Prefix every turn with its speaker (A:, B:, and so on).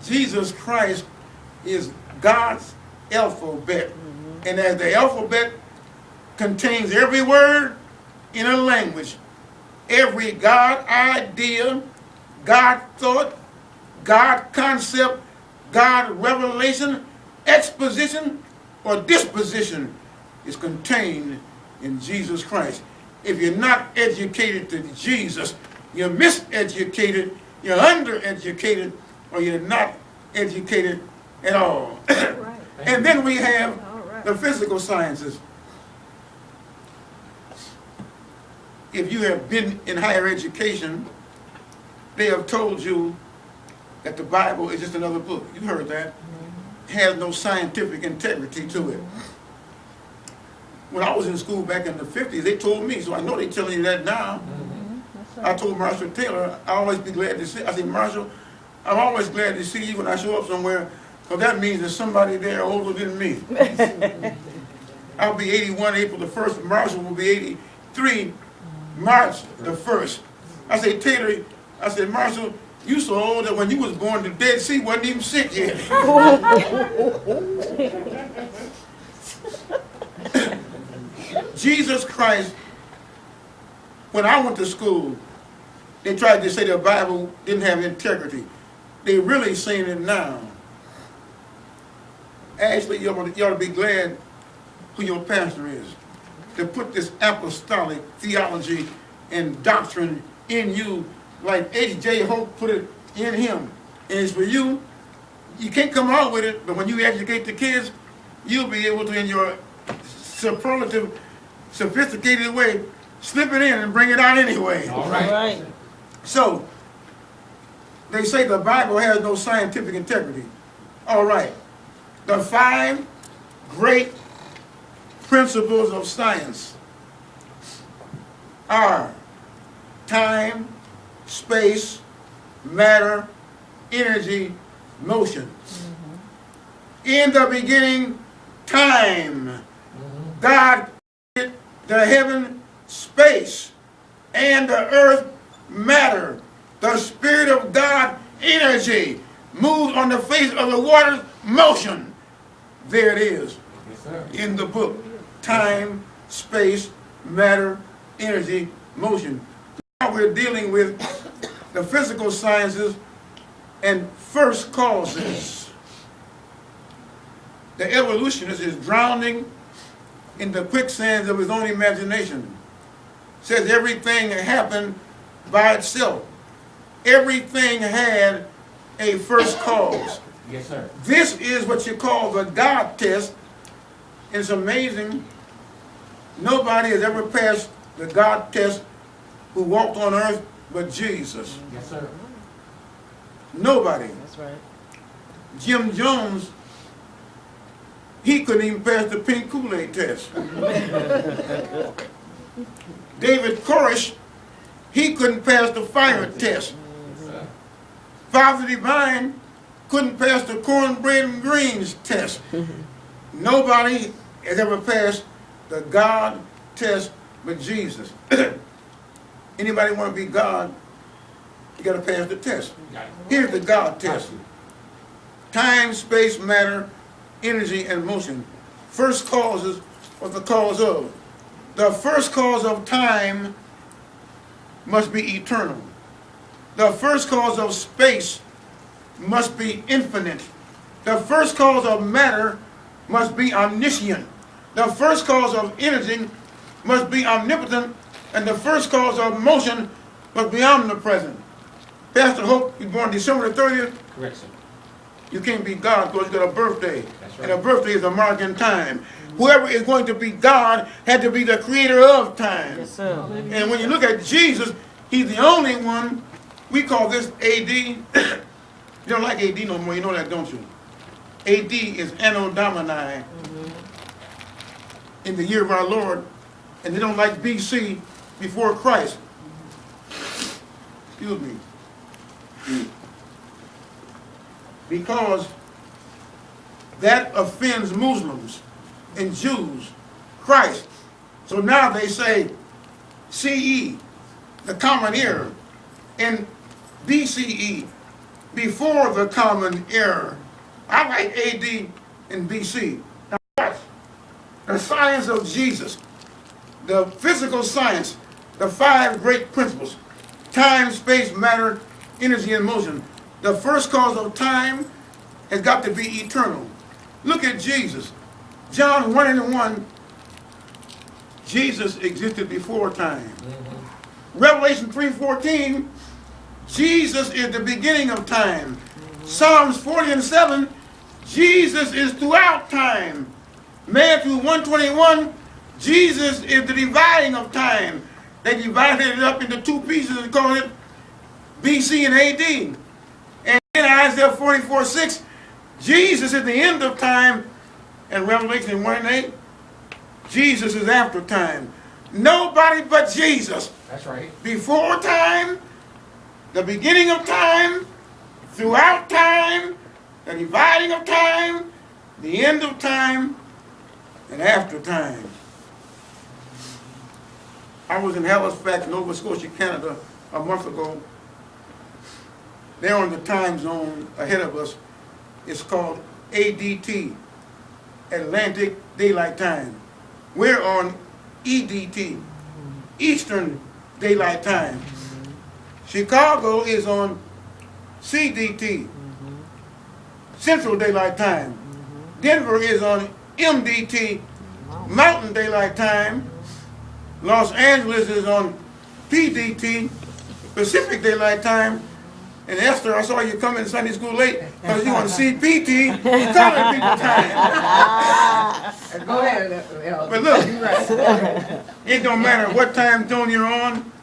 A: Jesus Christ is God's alphabet. And as the alphabet contains every word in a language, every God idea, God thought, God concept, God revelation, exposition, or disposition is contained in Jesus Christ. If you're not educated to Jesus, you're miseducated, you're undereducated, or you're not educated at all.
B: Right.
A: And then we have the physical sciences. If you have been in higher education, they have told you that the Bible is just another book. You heard that. It has no scientific integrity to it. When I was in school back in the 50s, they told me, so I know they're telling you that now. I told Marshall Taylor, I always be glad to see. I said, Marshall, I'm always glad to see you when I show up somewhere, because that means there's somebody there older than me. I'll be 81 April the 1st, Marshall will be 83 March the 1st. I said, Taylor, I said, Marshall, you so old that when you was born, the Dead Sea wasn't even sick yet. Jesus Christ, when I went to school, they tried to say the Bible didn't have integrity. They really saying it now. Actually, you ought to be glad who your pastor is, to put this apostolic theology and doctrine in you like H.J. Hope put it in him. And it's for you. You can't come out with it, but when you educate the kids, you'll be able to, in your superlative, sophisticated way, slip it in and bring it out anyway.
C: All right.
B: All right.
A: So, they say the Bible has no scientific integrity. All right. The 5 great principles of science are time, space, matter, energy, motion. In the beginning, time. God created the heaven, space, and the earth, matter. The Spirit of God, energy, moves on the face of the waters, motion. There it is.
C: Yes, sir.
A: In the book. Time, space, matter, energy, motion. Now we're dealing with the physical sciences and first causes. The evolutionist is drowning in the quicksands of his own imagination. Says everything happened by itself. Everything had a first cause.
C: Yes, sir.
A: This is what you call the God test. It's amazing. Nobody has ever passed the God test who walked on earth but Jesus.
C: Yes, sir.
A: Nobody.
B: That's right.
A: Jim Jones, he couldn't even pass the pink Kool-Aid test. David Koresh, he couldn't pass the fire test.
C: Yes, sir.
A: Father Divine couldn't pass the cornbread and greens test. Nobody has ever passed the God test but Jesus. Anybody want to be God, you got to pass the test.
C: Got it.
A: Here's the God test. Time, space, matter, energy, and motion. First causes or the cause of. The first cause of time must be eternal. The first cause of space must be infinite. The first cause of matter must be omniscient. The first cause of energy must be omnipotent. And the first cause of motion must be omnipresent. Pastor Hope, you born December the 30th.
C: Correct, sir.
A: You can't be God because you got a birthday.
C: That's right.
A: And a birthday is a mark in time. Whoever is going to be God had to be the creator of time.
B: Yes, sir.
A: And when you look at Jesus, he's the only one. We call this AD. You don't like AD no more, you know that, don't you? AD is Anno Domini, in the year of our Lord. And they don't like BC, before Christ. Excuse me. Because that offends Muslims and Jews, Christ. So now they say CE, the common era, and BCE, before the common era. I like AD and BC. Now watch. The science of Jesus, the physical science, the 5 great principles: time, space, matter, energy, and motion. The first cause of time has got to be eternal. Look at Jesus. John 1:1, Jesus existed before time. Revelation 3:14, Jesus is the beginning of time. Psalms 40:7, Jesus is throughout time. Matthew 1:21, Jesus is the dividing of time. They divided it up into 2 pieces and called it BC and AD. And in Isaiah 44:6, Jesus is the end of time. And Revelation 1:8, Jesus is after time. Nobody but Jesus.
B: That's right.
A: Before time, the beginning of time, throughout time, the dividing of time, the end of time, and after time. I was in Halifax, Nova Scotia, Canada, a month ago. They're on the time zone ahead of us. It's called ADT, Atlantic Daylight Time. We're on EDT, Eastern Daylight Time. Chicago is on CDT, Central Daylight Time. Denver is on MDT, Mountain Daylight Time. Los Angeles is on PDT, Pacific Daylight Time. And Esther, I saw you come in Sunday school late because you want to see PT, colored people time.
B: Go ahead.
A: But look, it don't matter what time zone you're on.